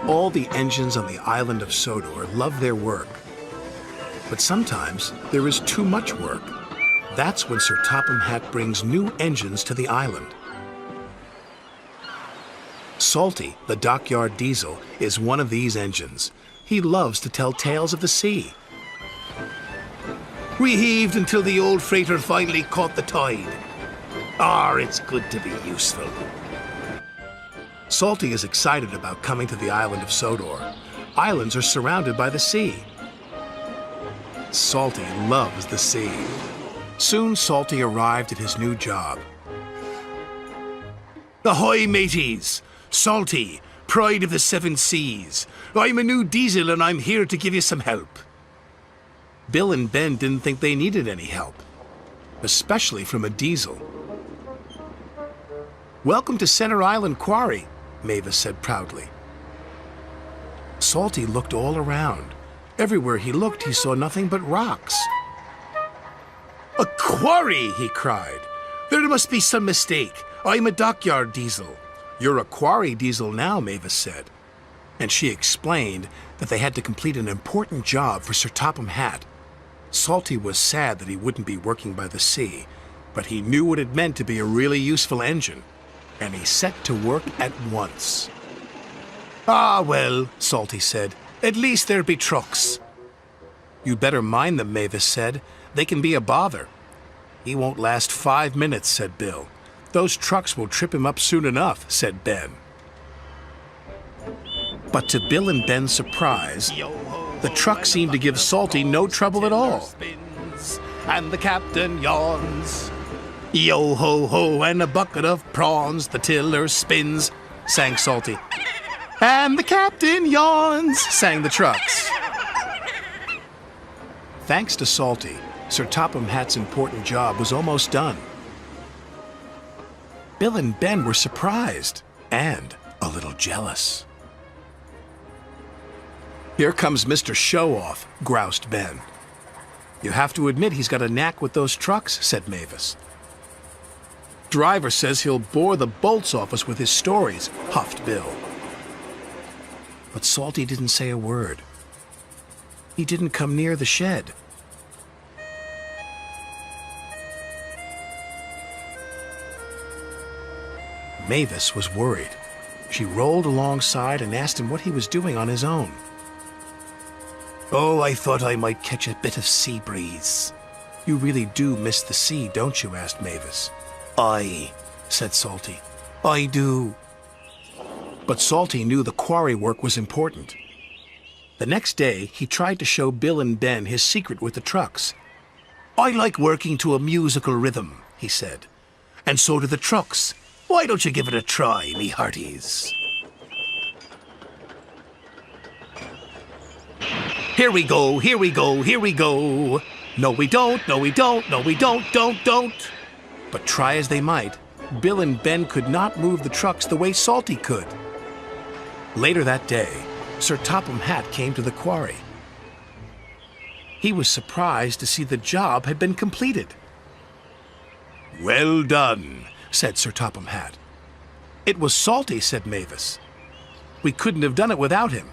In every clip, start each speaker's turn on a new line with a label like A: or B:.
A: All the engines on the island of Sodor love their work. But sometimes there is too much work. That's when Sir Topham Hatt brings new engines to the island. Salty, the dockyard diesel, is one of these engines. He loves to tell tales of the sea. We heaved until the old freighter finally caught the tide. It's good to be useful. Salty is excited about coming to the island of Sodor. Islands are surrounded by the sea. Salty loves the sea. Soon Salty arrived at his new job. Ahoy, mateys! Salty, pride of the seven seas. I'm a new diesel and I'm here to give you some help. Bill and Ben didn't think they needed any help, especially from a diesel. Welcome to Center Island Quarry, Mavis said proudly. Salty looked all around. Everywhere he looked, he saw nothing but rocks. A quarry, he cried. There must be some mistake. I'm a dockyard diesel. You're a quarry diesel now, Mavis said. And she explained that they had to complete an important job for Sir Topham Hatt. Salty was sad that he wouldn't be working by the sea, but he knew what it meant to be a really useful engine, and he set to work at once. Well, Salty said, at least there be trucks. You'd better mind them, Mavis said. They can be a bother. He won't last 5 minutes, said Bill. Those trucks will trip him up soon enough, said Ben. But to Bill and Ben's surprise, the truck seemed to give Salty no trouble at all. And the captain yawns. Yo ho ho, and a bucket of prawns, the tiller spins, sang Salty. And the captain yawns, sang the trucks. Thanks to Salty, Sir Topham Hatt's important job was almost done. Bill and Ben were surprised and a little jealous. Here comes Mr. Show-Off, groused Ben. You have to admit he's got a knack with those trucks, said Mavis. Driver says he'll bore the bolts off us with his stories, huffed Bill. But Salty didn't say a word. He didn't come near the shed. Mavis was worried. She rolled alongside and asked him what he was doing on his own. I thought I might catch a bit of sea breeze. You really do miss the sea, don't you? Asked Mavis. Aye, said Salty. I do. But Salty knew the quarry work was important. The next day, he tried to show Bill and Ben his secret with the trucks. I like working to a musical rhythm, he said. And so do the trucks. Why don't you give it a try, me hearties? Here we go, here we go, here we go. No we don't, no we don't, no we don't. But try as they might, Bill and Ben could not move the trucks the way Salty could. Later that day, Sir Topham Hatt came to the quarry. He was surprised to see the job had been completed. Well done, said Sir Topham Hatt. It was Salty, said Mavis. We couldn't have done it without him.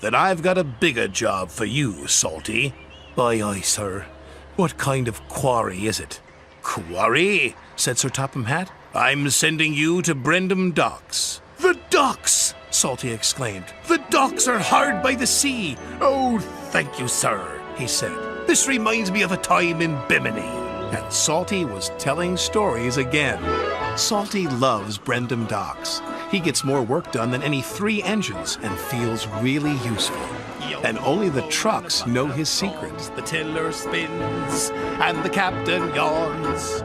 A: Then I've got a bigger job for you, Salty. Aye, aye, sir. What kind of quarry is it? Quarry? Said Sir Topham Hatt. I'm sending you to Brendam Docks. The docks! Salty exclaimed. The docks are hard by the sea. Oh, thank you, sir, he said. This reminds me of a time in Bimini. And Salty was telling stories again. Salty loves Brendam Docks. He gets more work done than any 3 engines and feels really useful. And only the trucks know his secrets. The tiller spins and the captain yawns.